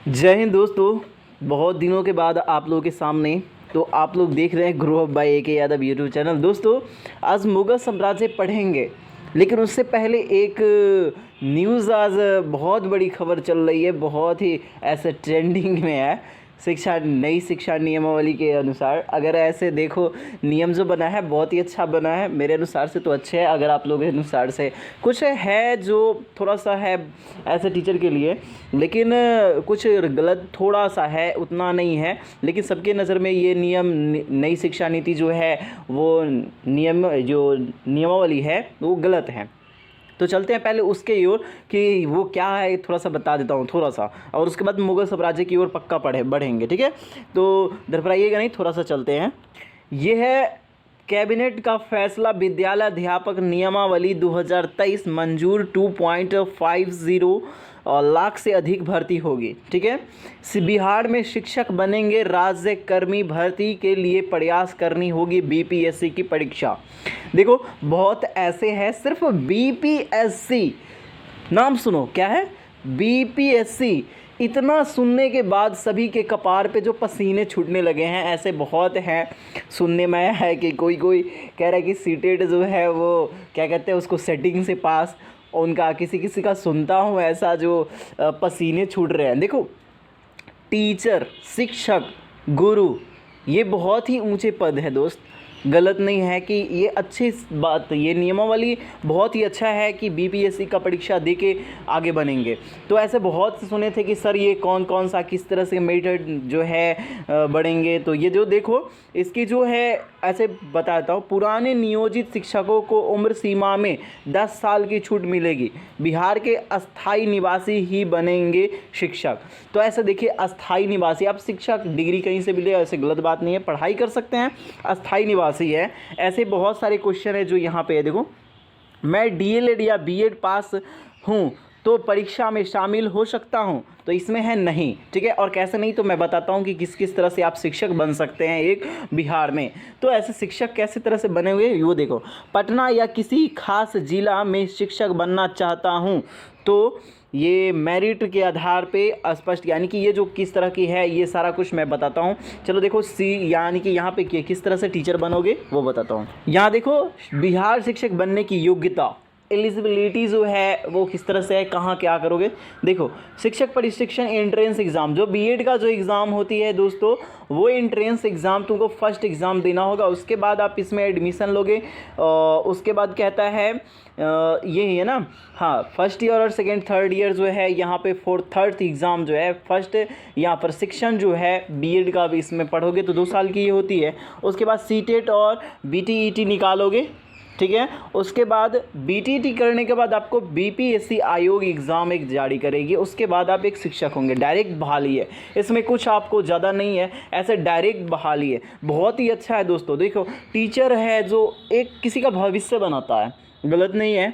जय हिंद दोस्तों। बहुत दिनों के बाद आप लोगों के सामने तो आप लोग देख रहे हैं ग्रो अप बाय ए के यादव यूट्यूब चैनल। दोस्तों आज मुगल साम्राज्य पढ़ेंगे, लेकिन उससे पहले एक न्यूज़ आज बहुत बड़ी खबर चल रही है, बहुत ही ऐसे ट्रेंडिंग में है। नई शिक्षा नियमावली के अनुसार अगर ऐसे देखो, नियम जो बना है बहुत ही अच्छा बना है, मेरे अनुसार से तो अच्छे है। अगर आप लोगों के अनुसार से कुछ है जो थोड़ा सा है ऐसे टीचर के लिए, लेकिन कुछ गलत थोड़ा सा है, उतना नहीं है। लेकिन सबके नज़र में ये नियम नई शिक्षा नीति जो है वो नियमावली है वो गलत है। तो चलते हैं पहले उसके ओर कि वो क्या है, थोड़ा सा बता देता हूँ थोड़ा सा, और उसके बाद मुगल साम्राज्य की ओर पक्का बढ़ेंगे। ठीक है, तो दरपराइएगा नहीं, थोड़ा सा चलते हैं। ये है कैबिनेट का फैसला, विद्यालय अध्यापक नियमावली 2023 मंजूर 2.50 लाख से अधिक भर्ती होगी। ठीक है, बिहार में शिक्षक बनेंगे राज्य कर्मी, भर्ती के लिए प्रयास करनी होगी बीपीएससी की परीक्षा। देखो बहुत ऐसे हैं, सिर्फ बीपीएससी नाम सुनो, क्या है बीपीएससी, इतना सुनने के बाद सभी के कपार पे जो पसीने छूटने लगे हैं, ऐसे बहुत हैं। सुनने में आया है कि कोई कह रहा है कि सीटेट जो है वो क्या कहते हैं उसको सेटिंग से पास, उनका किसी का सुनता हूँ ऐसा जो पसीने छूट रहे हैं। देखो टीचर, शिक्षक, गुरु, ये बहुत ही ऊंचे पद है दोस्त, गलत नहीं है कि ये अच्छी बात, ये नियमावली बहुत ही अच्छा है कि बीपीएससी का परीक्षा दे के आगे बनेंगे। तो ऐसे बहुत से सुने थे कि सर ये कौन कौन सा किस तरह से मेथड जो है बढ़ेंगे। तो ये जो देखो इसकी जो है ऐसे बताता हूँ, पुराने नियोजित शिक्षकों को उम्र सीमा में 10 साल की छूट मिलेगी, बिहार के अस्थाई निवासी ही बनेंगे शिक्षक। तो ऐसे देखिए अस्थाई निवासी, अब शिक्षक डिग्री कहीं से मिले ऐसे गलत बात नहीं है, पढ़ाई कर सकते हैं, अस्थाई निवासी है। ऐसे बहुत सारे क्वेश्चन है जो यहाँ पे है। देखो मैं डीएलएड या बीएड पास हूँ तो परीक्षा में शामिल हो सकता हूँ, तो इसमें है नहीं। ठीक है, और कैसे नहीं तो मैं बताता हूँ कि किस किस तरह से आप शिक्षक बन सकते हैं एक बिहार में। तो ऐसे शिक्षक कैसे तरह से बने हुए वो देखो, पटना या किसी खास जिला में शिक्षक बनना चाहता हूँ तो ये मेरिट के आधार पे स्पष्ट, यानी कि ये जो किस तरह की है ये सारा कुछ मैं बताता हूँ। चलो देखो सी, यानी कि यहाँ पे किस तरह से टीचर बनोगे वो बताता हूँ। यहाँ देखो बिहार शिक्षक बनने की योग्यता, एलिजिबिलिटी जो है वो किस तरह से है, कहाँ क्या करोगे। देखो शिक्षक प्रशिक्षण एंट्रेंस एग्ज़ाम, जो बीएड का जो एग्ज़ाम होती है दोस्तों, वो एंट्रेंस एग्ज़ाम तुमको फर्स्ट एग्ज़ाम देना होगा, उसके बाद आप इसमें एडमिशन लोगे। उसके बाद कहता है यही है ना, हाँ फर्स्ट ईयर और सेकेंड थर्ड ईयर जो है यहाँ पे थर्ड एग्ज़ाम जो है फर्स्ट, यहाँ पर शिक्षण जो है बीएड का भी इसमें पढ़ोगे तो 2 साल की ये होती है। उसके बाद सीटेट और बीटीईटी निकालोगे। ठीक है, उसके बाद बीटीटी करने के बाद आपको बीपीएससी आयोग एग्ज़ाम एक जारी करेगी, उसके बाद आप एक शिक्षक होंगे। डायरेक्ट बहाली है, इसमें कुछ आपको ज़्यादा नहीं है, ऐसे डायरेक्ट बहाली है। बहुत ही अच्छा है दोस्तों। देखो टीचर है जो एक किसी का भविष्य बनाता है, गलत नहीं है,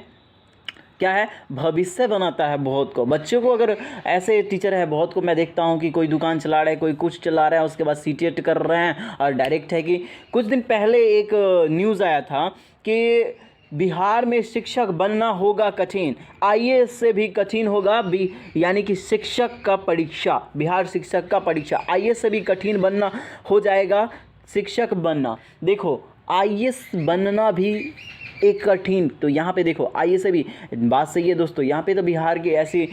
क्या है भविष्य बनाता है बहुत को, बच्चों को। अगर ऐसे टीचर है बहुत को मैं देखता हूँ कि कोई दुकान चला रहा है, कोई कुछ चला रहा है, उसके बाद सीटेट कर रहे हैं और डायरेक्ट है कि कुछ दिन पहले एक न्यूज़ आया था कि बिहार में शिक्षक बनना होगा कठिन, आईएएस से भी कठिन होगा यानी कि शिक्षक का परीक्षा, बिहार शिक्षक का परीक्षा आईएएस से भी कठिन बनना हो जाएगा शिक्षक बनना। देखो आईएएस बनना भी एक कठिन, तो यहाँ पे देखो आइए से भी बात सही है दोस्तों। यहाँ पे तो बिहार की ऐसी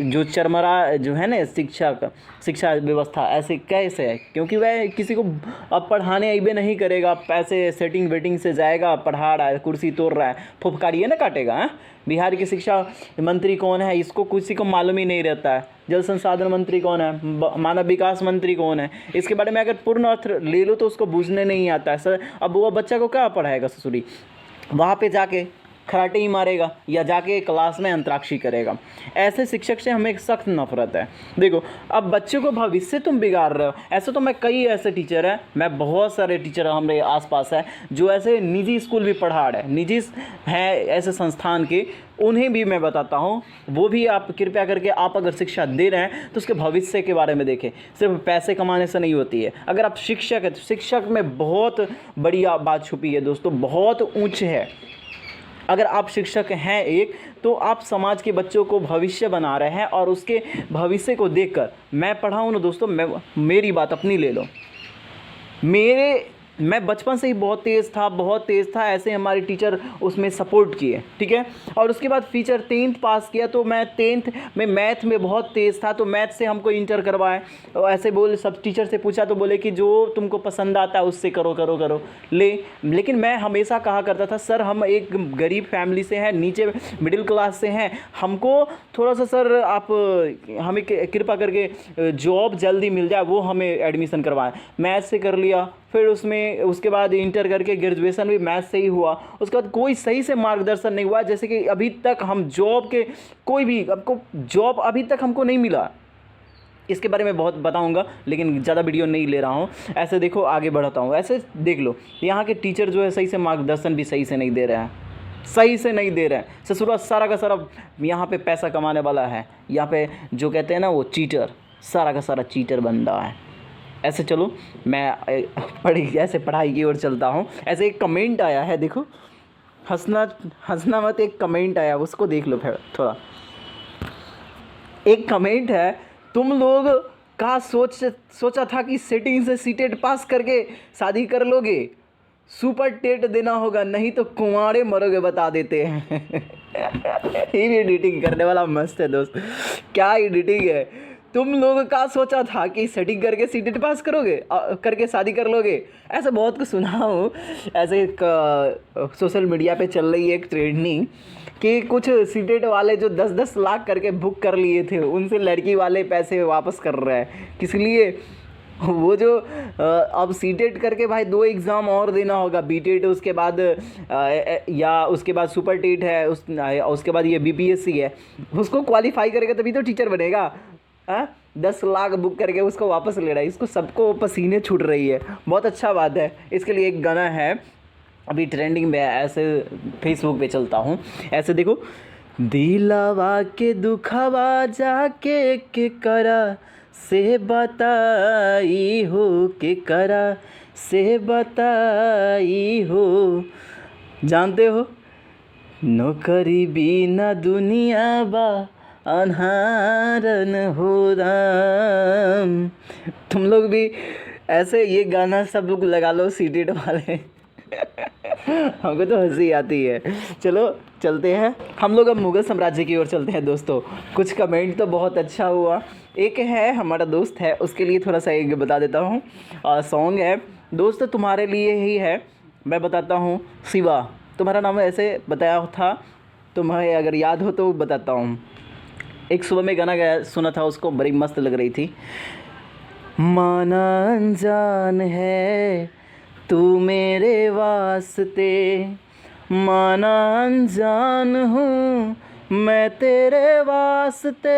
जो चरमरा जो है ना शिक्षा व्यवस्था ऐसे कैसे है, क्योंकि वह किसी को अब पढ़ाने अबे नहीं करेगा, पैसे सेटिंग वेटिंग से जाएगा, पढ़ा रहा है, कुर्सी तोड़ रहा है, फुफकारी है ना काटेगा। हाँ, बिहार की शिक्षा मंत्री कौन है इसको किसी को मालूम ही नहीं रहता है। जल संसाधन मंत्री कौन है, मानव विकास मंत्री कौन है, इसके बारे में अगर पूर्ण अर्थ ले लो तो उसको बूझने नहीं आता है सर। अब वो बच्चा को क्या पढ़ाएगा ससुरी, वहाँ पे जाके खराटे ही मारेगा या जाके क्लास में अंतराक्षरी करेगा। ऐसे शिक्षक से हमें एक सख्त नफरत है। देखो अब बच्चों को भविष्य तुम बिगाड़ रहे हो। ऐसे तो मैं कई ऐसे टीचर हैं, मैं बहुत सारे टीचर हमारे आसपास है जो ऐसे निजी स्कूल भी पढ़ा रहे हैं, निजी हैं ऐसे संस्थान के, उन्हें भी मैं बताता हूँ। वो भी आप कृपया करके आप अगर शिक्षा दे रहे हैं तो उसके भविष्य के बारे में देखें, सिर्फ पैसे कमाने से नहीं होती है। अगर आप शिक्षक हैं तो शिक्षक में बहुत बड़ी बात छुपी है दोस्तों, बहुत ऊँच है। अगर आप शिक्षक हैं एक तो आप समाज के बच्चों को भविष्य बना रहे हैं, और उसके भविष्य को देखकर मैं पढ़ा हूँ ना दोस्तों, मेरी बात अपनी ले लो। मैं बचपन से ही बहुत तेज़ था, ऐसे हमारे टीचर उसमें सपोर्ट किए, ठीक है। और उसके बाद टीचर 10th पास किया, तो मैं 10th में मैथ में बहुत तेज़ था, तो मैथ से हमको इंटर करवाए। तो ऐसे बोले, सब टीचर से पूछा तो बोले कि जो तुमको पसंद आता है उससे करो लेकिन मैं हमेशा कहा करता था, सर हम एक गरीब फैमिली से हैं, नीचे मिडिल क्लास से हैं, हमको थोड़ा सा सर आप हमें कृपा करके जॉब जल्दी मिल जाए, वो हमें एडमिशन करवाएं। मैथ से कर लिया, फिर उसके बाद इंटर करके ग्रेजुएशन भी मैथ से ही हुआ। उसके बाद कोई सही से मार्गदर्शन नहीं हुआ, जैसे कि अभी तक हम जॉब के कोई भी आपको जॉब अभी तक हमको नहीं मिला। इसके बारे में बहुत बताऊंगा, लेकिन ज़्यादा वीडियो नहीं ले रहा हूँ। ऐसे देखो, आगे बढ़ता हूँ। ऐसे देख लो, यहाँ के टीचर जो है सही से मार्गदर्शन भी सही से नहीं दे रहे हैं, ससुरा सारा का सारा यहाँ पे पैसा कमाने वाला है। यहाँ पे जो कहते हैं ना वो चीटर, सारा का सारा चीटर बंदा है। ऐसे चलो, मैं पढ़ाई की ओर चलता हूँ। ऐसे एक कमेंट आया है, देखो, हंसना मत, एक कमेंट आया, उसको देख लो फिर थोड़ा। एक कमेंट है, तुम लोग का सोचा था कि सेटिंग से सीटेट पास करके शादी कर लोगे, सुपर टेट देना होगा, नहीं तो कुंवारे मरोगे, बता देते हैं। ये भी एडिटिंग करने वाला मस्त है दोस्त, क्या एडिटिंग है। तुम लोग का सोचा था कि सेटिंग करके सीटेट पास करोगे, करके शादी कर लोगे। ऐसा बहुत कुछ सुना हूँ। ऐसे एक सोशल मीडिया पे चल रही है एक ट्रेंडिंग कि कुछ सीटेट वाले जो 10-10 लाख करके बुक कर लिए थे, उनसे लड़की वाले पैसे वापस कर रहे हैं। किस लिए? वो जो अब सीटेट करके भाई 2 एग्ज़ाम और देना होगा, बीटेट उसके बाद या उसके बाद सुपर टेट है, उसके बाद ये बीपीएससी है। उसको क्वालिफाई करेगा तभी तो टीचर बनेगा। 10 लाख बुक करके उसको वापस ले रहा है। इसको सबको पसीने छूट रही है, बहुत अच्छा बात है। इसके लिए एक गाना है अभी ट्रेंडिंग में, ऐसे फेसबुक पे चलता हूँ। ऐसे देखो, दिलावा के दुखावा जाके के करा से बताई हो, के करा से बताई हो। जानते हो, नौकरी बिना दुनिया बा अनहारन हो राम। तुम लोग भी ऐसे ये गाना सब लोग लगा लो, सीटेट वाले। हमको तो हंसी आती है। चलो चलते हैं हम लोग, अब मुग़ल साम्राज्य की ओर चलते हैं दोस्तों। कुछ कमेंट तो बहुत अच्छा हुआ। एक है, हमारा दोस्त है, उसके लिए थोड़ा सा एक बता देता हूँ। सॉन्ग है दोस्त तुम्हारे लिए ही है, मैं बताता हूँ। शिवा, तुम्हारा नाम ऐसे बताया था, तुम्हें अगर याद हो तो बताता हूँ। एक सुबह में गाना गाया सुना था, उसको बड़ी मस्त लग रही थी। माना अनजान है तू मेरे वास्ते, माना अनजान हूँ मैं तेरे वास्ते,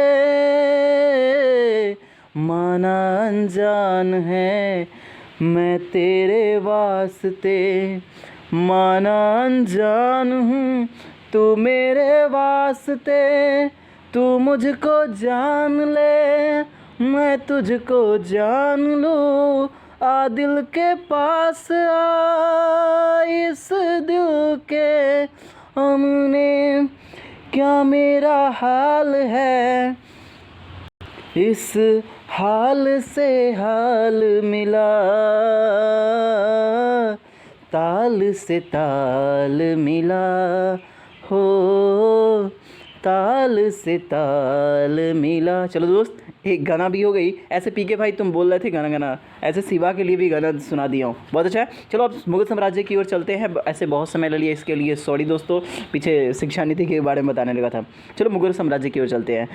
माना अनजान है मैं तेरे वास्ते, माना अनजान हूँ तू मेरे वास्ते, तू मुझको जान ले मैं तुझको जान लूँ, आ दिल के पास आ, इस दिल के हमने क्या मेरा हाल है, इस हाल से हाल मिला, ताल से ताल मिला हो, ताल से ताल मिला। चलो दोस्त, एक गाना भी हो गई। ऐसे पीके भाई तुम बोल रहे थे गाना, ऐसे शिवा के लिए भी गाना सुना दिया हूँ, बहुत अच्छा है। चलो अब मुग़ल साम्राज्य की ओर चलते हैं। ऐसे बहुत समय ले लिया, इसके लिए सॉरी दोस्तों, पीछे शिक्षा नीति के बारे में बताने लगा था। चलो मुग़ल साम्राज्य की ओर चलते हैं।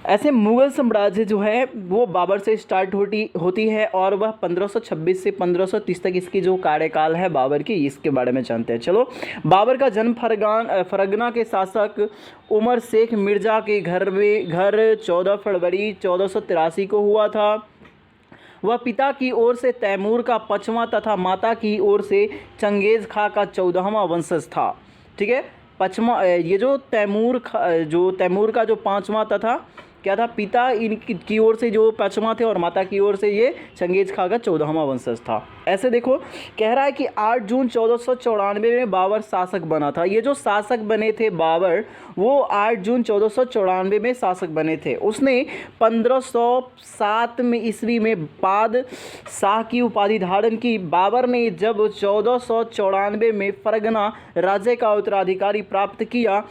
ऐसे मुग़ल साम्राज्य जो है वो बाबर से स्टार्ट होती है, और वह 1526 से 1530 तक इसकी जो कार्यकाल है बाबर की, इसके बारे में जानते हैं। चलो, बाबर का जन्म फरगना के शासक उमर शेख मिर्ज़ा के घर 14 फरवरी 1483 को हुआ था। वह पिता की ओर से तैमूर का 5वां तथा माता की ओर से चंगेज़ खां का 14वां वंशज था। ठीक है, 5वां, ये जो तैमूर का जो 5वां तथा क्या था, पिता इनकी की ओर से जो पचमा थे और माता की ओर से ये चंगेज खां का 14वां वंशज था। ऐसे देखो कह रहा है कि 8 जून 1494 में बाबर शासक बना था। ये जो शासक बने थे बाबर, वो 8 जून 1494 में शासक बने थे। उसने 1507 में ईस्वी में बाद शाह की उपाधि धारण की। बाबर ने जब 1494 में फरगना राज्य का उत्तराधिकारी प्राप्त किया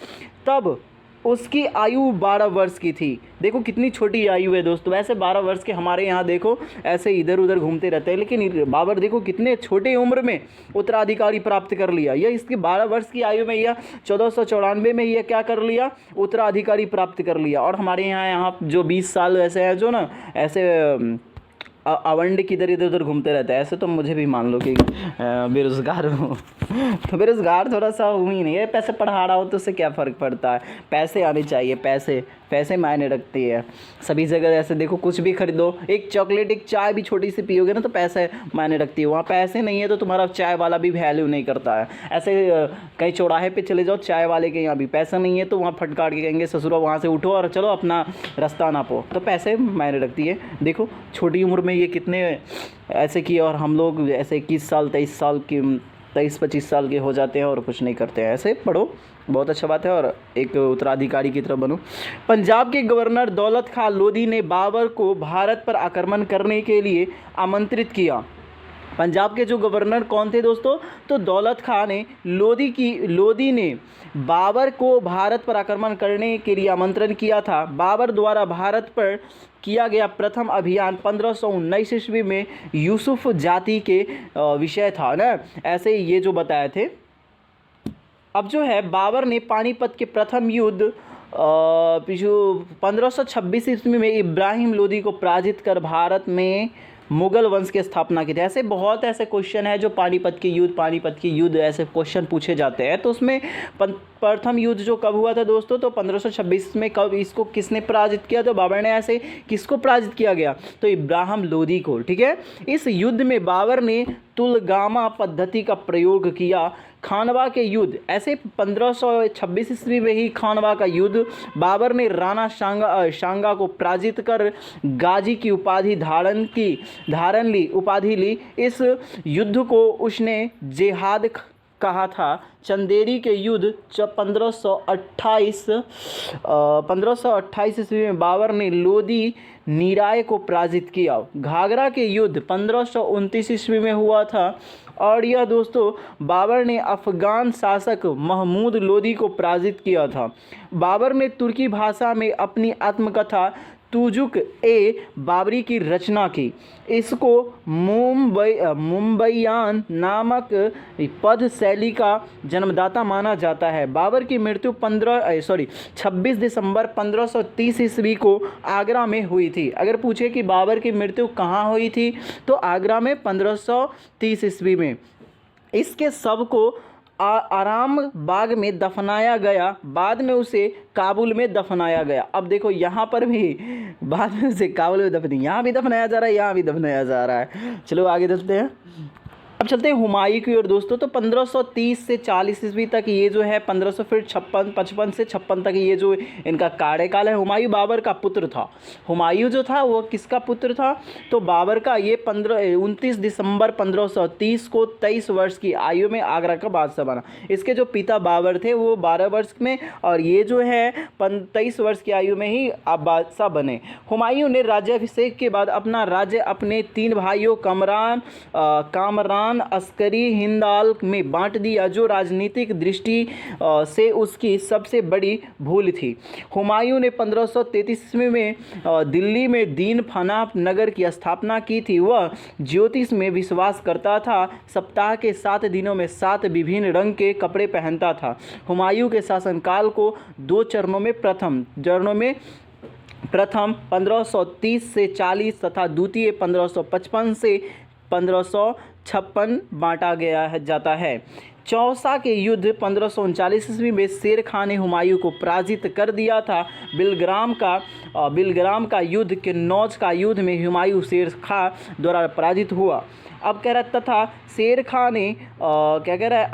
तब उसकी आयु 12 वर्ष की थी। देखो कितनी छोटी आयु है दोस्तों। वैसे 12 वर्ष के हमारे यहाँ देखो ऐसे इधर उधर घूमते रहते हैं, लेकिन बाबर देखो कितने छोटे उम्र में उत्तराधिकारी प्राप्त कर लिया। यह इसकी 12 वर्ष की आयु में यह 1494 में यह क्या कर लिया, उत्तराधिकारी प्राप्त कर लिया। और हमारे यहाँ जो 20 साल ऐसे हैं जो ना ऐसे अवंड किधर इधर उधर घूमते रहते हैं। ऐसे तो मुझे भी मान लो कि बेरोज़गार हूँ तो बेरोज़गार थोड़ा सा हूँ ही नहीं है। पैसे पढ़ा रहा हूँ तो उससे क्या फ़र्क पड़ता है, पैसे आने चाहिए। पैसे मायने रखती है सभी जगह। ऐसे देखो कुछ भी खरीदो, एक चॉकलेट एक चाय भी छोटी सी पियोगे ना तो पैसे मायने रखती है। वहाँ पैसे नहीं है तो तुम्हारा चाय वाला भी वैल्यू नहीं करता है। ऐसे कहीं चौराहे पे चले जाओ, चाय वाले के यहाँ भी पैसा नहीं है तो वहाँ फटकार के कहेंगे ससुरा वहाँ से उठो और चलो अपना रास्ता नापो। तो पैसे मायने रखती है। देखो छोटी उम्र में ये कितने ऐसे किए और हम लोग ऐसे 21 साल 23-25 साल के हो जाते हैं और कुछ नहीं करते हैं। ऐसे पढ़ो, बहुत अच्छा बात है, और एक उत्तराधिकारी की तरह बनो। पंजाब के गवर्नर दौलत खां लोधी ने बाबर को भारत पर आक्रमण करने के लिए आमंत्रित किया। पंजाब के जो गवर्नर कौन थे दोस्तों, तो दौलत खां ने लोधी ने बाबर को भारत पर आक्रमण करने के लिए आमंत्रण किया था। बाबर द्वारा भारत पर किया गया प्रथम अभियान 1519 ईस्वी में यूसुफ जाति के विषय था ना, ऐसे ये जो बताए थे। अब जो है बाबर ने पानीपत के प्रथम युद्ध 1526 ईस्वी में इब्राहिम लोदी को पराजित कर भारत में मुगल वंश की स्थापना की थी। ऐसे बहुत ऐसे क्वेश्चन है जो पानीपत के युद्ध ऐसे क्वेश्चन पूछे जाते हैं। तो उसमें प्रथम युद्ध जो कब हुआ था दोस्तों, तो 1526 में। कब इसको किसने पराजित किया, तो बाबर ने ऐसे किसको पराजित किया गया, तो इब्राहिम लोदी को। ठीक है, इस युद्ध में बाबर ने तुलगामा पद्धति का प्रयोग किया। खानवा के युद्ध, ऐसे 1526 ईस्वी में ही खानवा का युद्ध, बाबर ने राणा शांगा को पराजित कर गाजी की उपाधि उपाधि ली। इस युद्ध को उसने जेहाद कहा था। चंदेरी के युद्ध 1528 ईस्वी में बाबर ने लोदी निराय को पराजित किया। घाघरा के युद्ध 1529 ईस्वी में हुआ था और यह दोस्तों बाबर ने अफगान शासक महमूद लोदी को पराजित किया था। बाबर ने तुर्की भाषा में अपनी आत्मकथा तुजुक ए बाबरी की रचना की। इसको मुंबईयान नामक पद शैली का जन्मदाता माना जाता है। बाबर की मृत्यु 26 दिसंबर 1530 ईस्वी को आगरा में हुई थी। अगर पूछे कि बाबर की मृत्यु कहाँ हुई थी, तो आगरा में 1530 ईस्वी में। इसके शव को आराम बाग में दफनाया गया, बाद में उसे काबुल में दफनाया गया। अब देखो यहाँ पर भी बाद में उसे काबुल में यहाँ भी दफनाया जा रहा है, यहाँ भी दफनाया जा रहा है। चलो आगे चलते हैं। अब चलते हैं हुमायूं की ओर दोस्तों। तो 1530 से 40 ईस्वी तक ये जो है 1500 फिर 55 से 56 तक ये जो इनका कार्यकाल है। हुमायूं बाबर का पुत्र था। हुमायूं जो था वो किसका पुत्र था, तो बाबर का। ये 29 दिसंबर 1530 को 23 वर्ष की आयु में आगरा का बादशाह बना। इसके जो पिता बाबर थे वो 12 वर्ष में, और ये जो है 23 वर्ष की आयु में ही आप बादशाह बने। हुमायूं ने राज्याभिषेक के बाद अपना राज्य अपने 3 भाइयों कामरान अस्करी हिंदाल में बांट दिया, जो राजनीतिक दृष्टि से उसकी सबसे बड़ी भूल थी। हुमायूं ने 1533 ईस्वी में दिल्ली में दीन फना नगर की स्थापना की थी। वह ज्योतिष में विश्वास करता था। सप्ताह के 7 दिनों में 7 विभिन्न रंग के कपड़े पहनता था। हुमायूं के शासनकाल को 2 चरणों में प्रथम 1530 से 40 तथा द्वितीय 1555 से 1556 बांटा जाता है। चौसा के युद्ध 1539 ईस्वी में शेर खां ने हुमायूं को पराजित कर दिया था। बिलग्राम का युद्ध के नौज का युद्ध में हुमायूं शेर खां द्वारा पराजित हुआ। अब कह रहा है तथा शेर खां ने क्या कह रहा है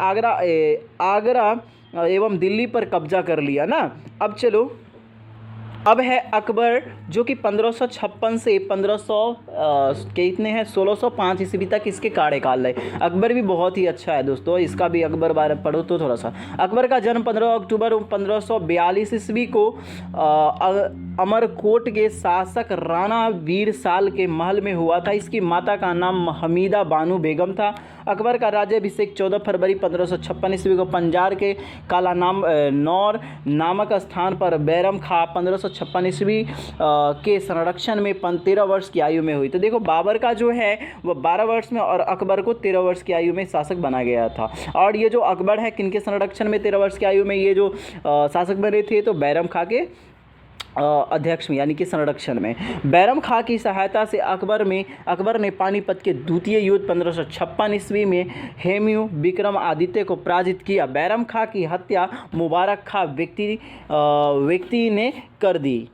आगरा एवं दिल्ली पर कब्जा कर लिया ना। अब चलो अब है अकबर, जो कि 1556 से 1500 कितने हैं 1605 ईस्वी तक इसके कार्यकाल है। अकबर भी बहुत ही अच्छा है दोस्तों, इसका भी अकबर बारे पढ़ो तो थोड़ा सा। अकबर का जन्म 15 अक्टूबर 1542 ईस्वी को अमरकोट के शासक राणा वीर साल के महल में हुआ था। इसकी माता का नाम हमीदा बानो बेगम था। अकबर का राज्याभिषेक 14 फरवरी 1556 ईस्वी को पंजार के काला नौर नामक स्थान पर बैरम खां 1556 ईस्वी के संरक्षण में 13 वर्ष की आयु में हुई। तो देखो बाबर का जो है वह 12 वर्ष में और अकबर को 13 वर्ष की आयु में शासक बना गया था। और ये जो अकबर है किनके संरक्षण में 13 वर्ष की आयु में ये जो शासक बने थे, तो बैरम खां के अध्यक्ष में यानी कि संरक्षण में। बैरम खां की सहायता से अकबर ने पानीपत के द्वितीय युद्ध 1556 ईस्वी में हेमू विक्रम आदित्य को पराजित किया। बैरम खां की हत्या मुबारक खां व्यक्ति ने कर दी।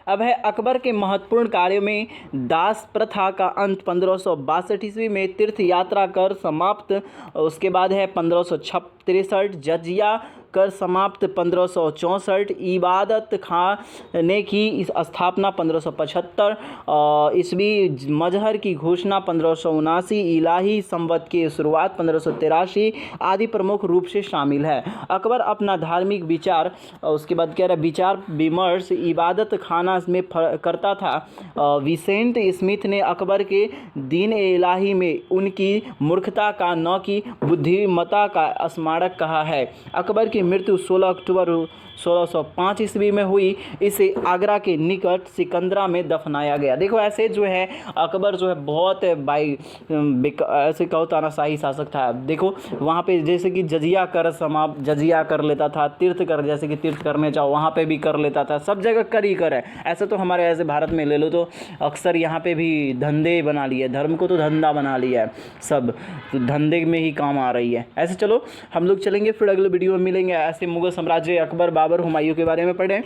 अब है अकबर के महत्वपूर्ण कार्यों में दास प्रथा का अंत 1562 ईस्वी में, तीर्थ यात्रा कर समाप्त। उसके बाद है 1563 जजिया कर समाप्त 1564, इबादत खाने की स्थापना 1575 ईस्वी, मजहर की घोषणा 1579, इलाही संवत की शुरुआत 1583 आदि प्रमुख रूप से शामिल है। अकबर अपना धार्मिक विचार, उसके बाद कह रहा विचार विमर्श इबादत खाना में करता था। विसेंट स्मिथ ने अकबर के दीन इलाही में उनकी मूर्खता का न कि बुद्धिमत्ता का स्मारक कहा है। अकबर की मृत्यु 16 अक्टूबर 1605 ईस्वी में हुई। इसे आगरा के निकट सिकंदरा में दफनाया गया। देखो ऐसे जो है अकबर जो है बहुत ऐसे कहो तानाशाही शासक था। देखो वहाँ पे जैसे कि जजिया कर लेता था, तीर्थ कर जैसे कि तीर्थ करने जाओ वहाँ पे भी कर लेता था, सब जगह कर ही कर है। ऐसे तो हमारे ऐसे भारत में ले लो तो अक्सर यहाँ पे भी धंधे बना लिए, धर्म को तो धंधा बना लिया है, सब तो धंधे में ही काम आ रही है। ऐसे चलो हम लोग चलेंगे, फिर अगले वीडियो में मिलेंगे। ऐसे मुगल साम्राज्य अकबर बाबर हुमायूं के बारे में पढ़ें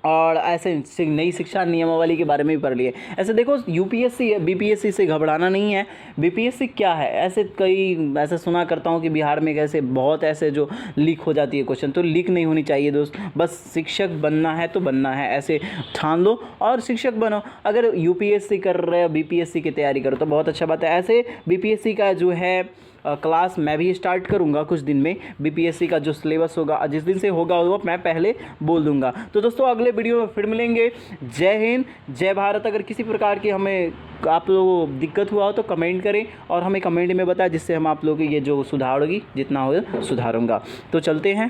और ऐसे नई शिक्षा नियमावली के बारे में भी पढ़ लिए। ऐसे देखो यूपीएससी बीपीएससी से घबराना नहीं है। बीपीएससी क्या है, ऐसे सुना करता हूँ कि बिहार में कैसे बहुत ऐसे जो लीक हो जाती है क्वेश्चन, तो लीक नहीं होनी चाहिए दोस्त। बस शिक्षक बनना है तो बनना है, ऐसे ठान लो और शिक्षक बनो। अगर यूपीएससी कर रहे हो बीपीएससी की तैयारी करो तो बहुत अच्छा बात है। ऐसे बीपीएससी का जो है क्लास मैं भी स्टार्ट करूंगा कुछ दिन में। बीपीएससी का जो सिलेबस होगा जिस दिन से होगा वो मैं पहले बोल दूंगा। तो दोस्तों अगले वीडियो में फिर मिलेंगे। जय हिंद, जय भारत। अगर किसी प्रकार की हमें आप लोगों को दिक्कत हुआ हो तो कमेंट करें और हमें कमेंट में बताएं, जिससे हम आप लोगों की ये जो सुधार होगी जितना हो सुधारूंगा। तो चलते हैं।